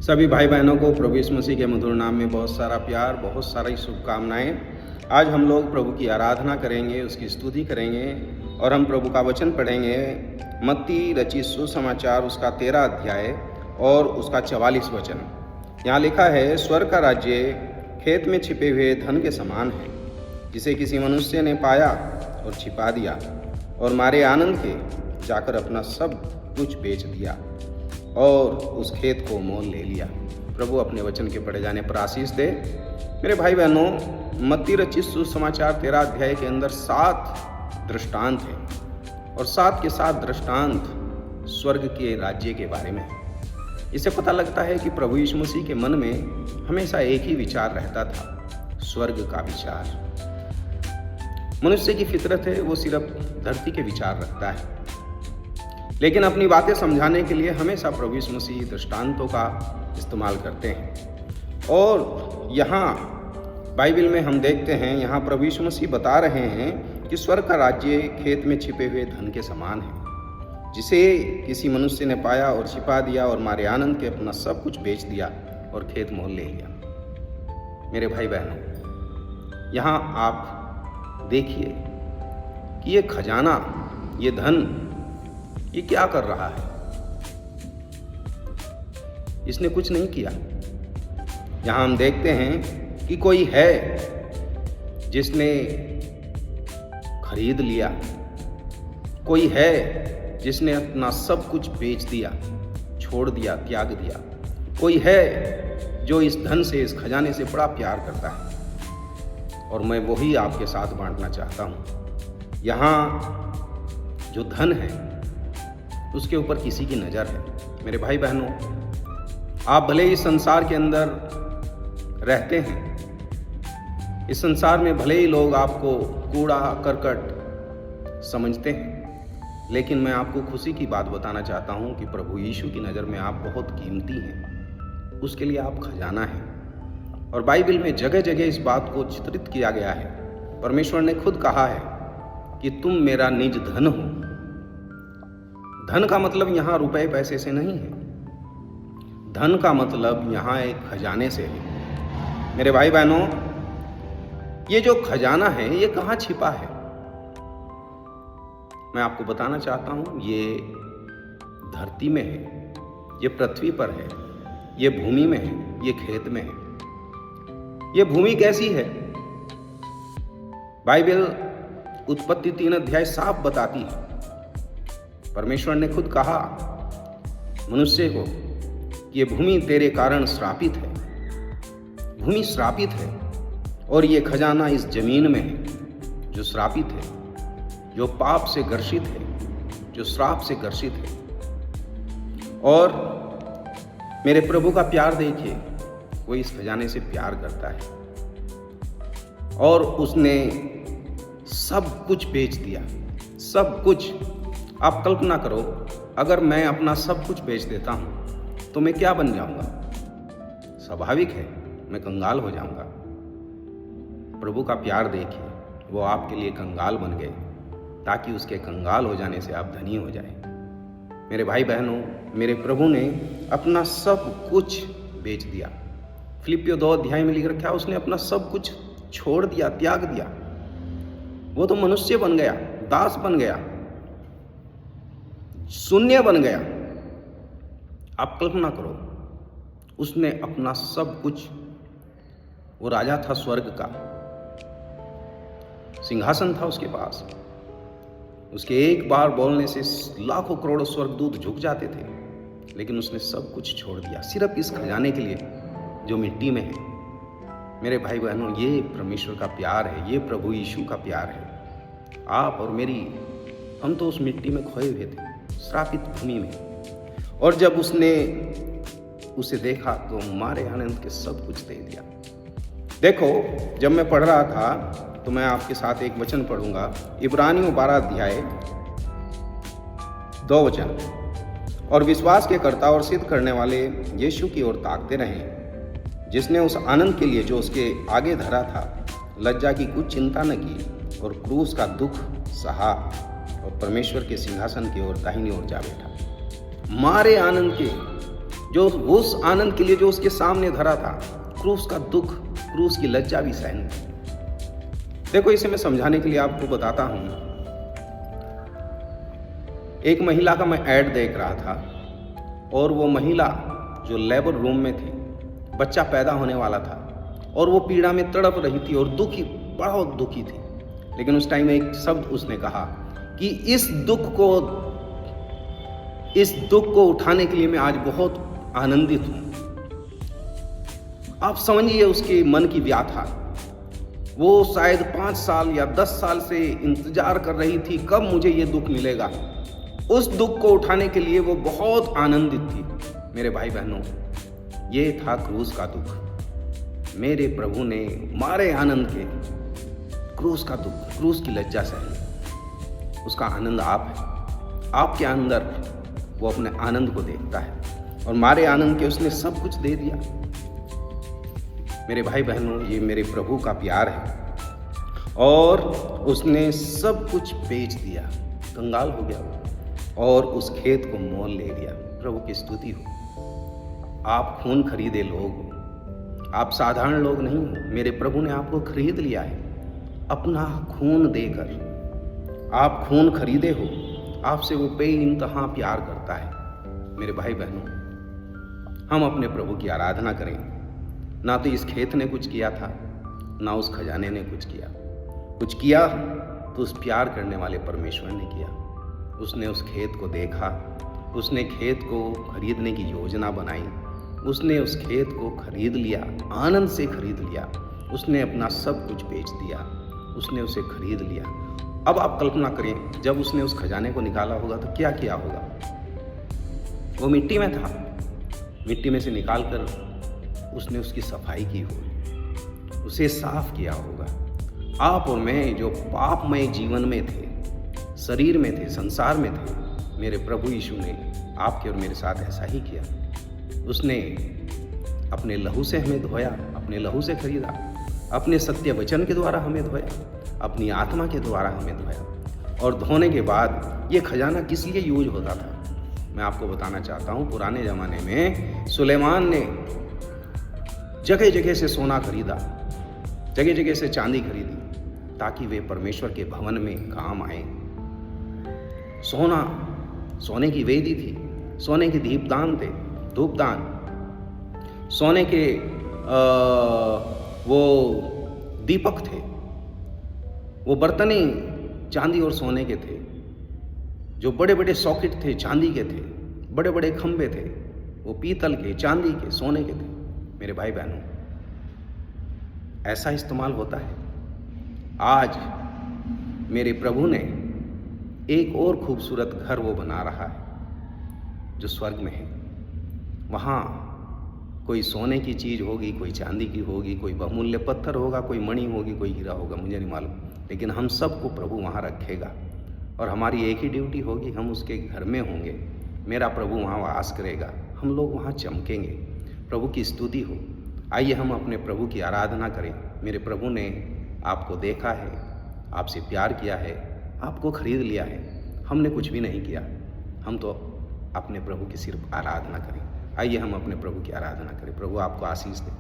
सभी भाई बहनों को प्रभु यीशु मसीह के मधुर नाम में बहुत सारा प्यार, बहुत सारी शुभकामनाएं। आज हम लोग प्रभु की आराधना करेंगे, उसकी स्तुति करेंगे और हम प्रभु का वचन पढ़ेंगे। मत्ती रचित सुसमाचार उसका 13 अध्याय और उसका 44 वचन। यहाँ लिखा है, स्वर्ग का राज्य खेत में छिपे हुए धन के समान है, जिसे किसी मनुष्य ने पाया और छिपा दिया और मारे आनंद के जाकर अपना सब कुछ बेच दिया और उस खेत को मोल ले लिया। प्रभु अपने वचन के पढ़े जाने पर आशीष दे। मेरे भाई बहनों, मत्ती रचित सुसमाचार 13 अध्याय के अंदर 7 दृष्टांत हैं और 7 के 7 दृष्टांत स्वर्ग के राज्य के बारे में। इससे पता लगता है कि प्रभु यीशु मसीह के मन में हमेशा एक ही विचार रहता था, स्वर्ग का विचार। मनुष्य की फितरत है, वो सिर्फ धरती के विचार रखता है, लेकिन अपनी बातें समझाने के लिए हमेशा प्रभु यीशु मसीह दृष्टांतों का इस्तेमाल करते हैं। और यहाँ बाइबल में हम देखते हैं, यहाँ प्रभु यीशु मसीह बता रहे हैं कि स्वर्ग का राज्य खेत में छिपे हुए धन के समान है, जिसे किसी मनुष्य ने पाया और छिपा दिया और मारे आनंद के अपना सब कुछ बेच दिया और खेत मोल ले लिया। मेरे भाई बहनों, यहाँ आप देखिए कि ये खजाना, ये धन, ये क्या कर रहा है? इसने कुछ नहीं किया। यहां हम देखते हैं कि कोई है जिसने खरीद लिया, कोई है जिसने अपना सब कुछ बेच दिया, छोड़ दिया, त्याग दिया। कोई है जो इस धन से, इस खजाने से बड़ा प्यार करता है और मैं वही आपके साथ बांटना चाहता हूं। यहां जो धन है उसके ऊपर किसी की नज़र है। मेरे भाई बहनों, आप भले इस संसार के अंदर रहते हैं, इस संसार में भले ही लोग आपको कूड़ा करकट समझते हैं, लेकिन मैं आपको खुशी की बात बताना चाहता हूं कि प्रभु यीशु की नज़र में आप बहुत कीमती हैं, उसके लिए आप खजाना हैं। और बाइबल में जगह जगह इस बात को चित्रित किया गया है। परमेश्वर ने खुद कहा है कि तुम मेरा निज धन हो। धन का मतलब यहाँ रुपए पैसे से नहीं है, धन का मतलब यहाँ एक खजाने से है। मेरे भाई बहनों, ये जो खजाना है ये कहाँ छिपा है? मैं आपको बताना चाहता हूँ, ये धरती में है, ये पृथ्वी पर है, ये भूमि में है, ये खेत में है। ये भूमि कैसी है? बाइबल उत्पत्ति 3 अध्याय साफ बताती है। परमेश्वर ने खुद कहा मनुष्य को कि ये भूमि तेरे कारण श्रापित है। भूमि श्रापित है और ये खजाना इस जमीन में है जो श्रापित है, जो पाप से ग्रसित है, जो श्राप से ग्रसित है। और मेरे प्रभु का प्यार देखिए, वो इस खजाने से प्यार करता है और उसने सब कुछ बेच दिया, सब कुछ। आप कल्पना करो, अगर मैं अपना सब कुछ बेच देता हूं तो मैं क्या बन जाऊंगा? स्वाभाविक है, मैं कंगाल हो जाऊंगा। प्रभु का प्यार देखिए, वो आपके लिए कंगाल बन गए ताकि उसके कंगाल हो जाने से आप धनी हो जाए। मेरे भाई बहनों, मेरे प्रभु ने अपना सब कुछ बेच दिया। फिलिपियों 2 अध्याय में लिख रखा है, उसने अपना सब कुछ छोड़ दिया, त्याग दिया। वो तो मनुष्य बन गया, दास बन गया, शून्य बन गया। आप कल्पना करो, उसने अपना सब कुछ, वो राजा था स्वर्ग का, सिंहासन था उसके पास, उसके एक बार बोलने से लाखों करोड़ों स्वर्गदूत झुक जाते थे, लेकिन उसने सब कुछ छोड़ दिया सिर्फ इस खजाने के लिए जो मिट्टी में है। मेरे भाई बहनों, ये परमेश्वर का प्यार है, ये प्रभु यीशु का प्यार है। आप और मेरी, हम तो उस मिट्टी में खोए हुए थे, श्रापित भूमि में, और जब उसने उसे देखा तो मारे आनंद के सब कुछ दे दिया। देखो, जब मैं पढ़ रहा था तो मैं आपके साथ एक वचन पढ़ूंगा, इब्रानियों 12 अध्याय 2 वचन। और विश्वास के कर्ता और सिद्ध करने वाले यीशु की ओर ताकते रहें, जिसने उस आनंद के लिए जो उसके आगे धरा था, लज्जा की कुछ चिंता न की और क्रूस का दुख सहा और परमेश्वर के सिंहासन की ओर दाहिनी ओर जा बैठा। मारे आनंद के जो उस आनंद के लिए जो उसके सामने धरा था, क्रूस का दुख, क्रूस की लज्जा भी सहन की। देखो, इसे मैं समझाने के लिए आपको बताता हूं। एक महिला का मैं ऐड देख रहा था और वो महिला जो लेबर रूम में थी, बच्चा पैदा होने वाला था और वो पीड़ा में तड़प रही थी और दुखी, बहुत दुखी थी। लेकिन उस टाइम एक शब्द उसने कहा कि इस दुख को उठाने के लिए मैं आज बहुत आनंदित हूं। आप समझिए उसके मन की व्यथा। वो शायद 5 साल या 10 साल से इंतजार कर रही थी कब मुझे ये दुख मिलेगा। उस दुख को उठाने के लिए वो बहुत आनंदित थी। मेरे भाई बहनों, ये था क्रूस का दुख। मेरे प्रभु ने मारे आनंद के क्रूस का दुख, क्रूस की लज्जा सही। उसका आनंद आप है। आपके अंदर वो अपने आनंद को देखता है और मारे आनंद के उसने सब कुछ दे दिया। मेरे भाई बहनों, ये मेरे प्रभु का प्यार है और उसने सब कुछ बेच दिया, कंगाल हो गया और उस खेत को मोल ले लिया। प्रभु की स्तुति हो। आप खून खरीदे लोग हो, आप साधारण लोग नहीं हो। मेरे प्रभु ने आपको खरीद लिया है अपना खून देकर। आप खून खरीदे हो, आपसे वो बेइंतहा प्यार करता है। मेरे भाई बहनों, हम अपने प्रभु की आराधना करें। ना तो इस खेत ने कुछ किया था, ना उस खजाने ने कुछ किया तो उस प्यार करने वाले परमेश्वर ने किया। उसने उस खेत को देखा, उसने खेत को खरीदने की योजना बनाई, उसने उस खेत को खरीद लिया, आनंद से खरीद लिया। उसने अपना सब कुछ बेच दिया, उसने उसे खरीद लिया। अब आप कल्पना करें, जब उसने उस खजाने को निकाला होगा तो क्या किया होगा। वो मिट्टी में था, मिट्टी में से निकालकर उसने उसकी सफाई की होगी, उसे साफ किया होगा। आप और मैं जो पापमय जीवन में थे, शरीर में थे, संसार में थे, मेरे प्रभु यीशु ने आपके और मेरे साथ ऐसा ही किया। उसने अपने लहू से हमें धोया, अपने लहू से खरीदा, अपने सत्य वचन के द्वारा हमें धोया, अपनी आत्मा के द्वारा हमें धोया। और धोने के बाद ये खजाना किस लिए यूज होता था, मैं आपको बताना चाहता हूँ। पुराने ज़माने में सुलेमान ने जगह जगह से सोना खरीदा, जगह जगह से चांदी खरीदी, ताकि वे परमेश्वर के भवन में काम आए। सोने की वेदी थी, सोने के दीपदान थे, धूपदान, सोने के वो दीपक थे, वो बर्तने चांदी और सोने के थे, जो बड़े बड़े सॉकेट थे चांदी के थे, बड़े बड़े खंभे थे वो पीतल के, चांदी के, सोने के थे। मेरे भाई बहनों, ऐसा इस्तेमाल होता है। आज मेरे प्रभु ने एक और खूबसूरत घर वो बना रहा है जो स्वर्ग में है। वहाँ कोई सोने की चीज़ होगी, कोई चांदी की होगी, कोई बहुमूल्य पत्थर होगा, कोई मणि होगी, कोई हीरा होगा, मुझे नहीं मालूम, लेकिन हम सबको प्रभु वहाँ रखेगा और हमारी एक ही ड्यूटी होगी, हम उसके घर में होंगे। मेरा प्रभु वहाँ वास करेगा, हम लोग वहाँ चमकेंगे। प्रभु की स्तुति हो। आइए हम अपने प्रभु की आराधना करें। मेरे प्रभु ने आपको देखा है, आपसे प्यार किया है, आपको खरीद लिया है। हमने कुछ भी नहीं किया, हम तो अपने प्रभु की सिर्फ आराधना करें। आइए हम अपने प्रभु की आराधना करें। प्रभु आपको आशीष दे।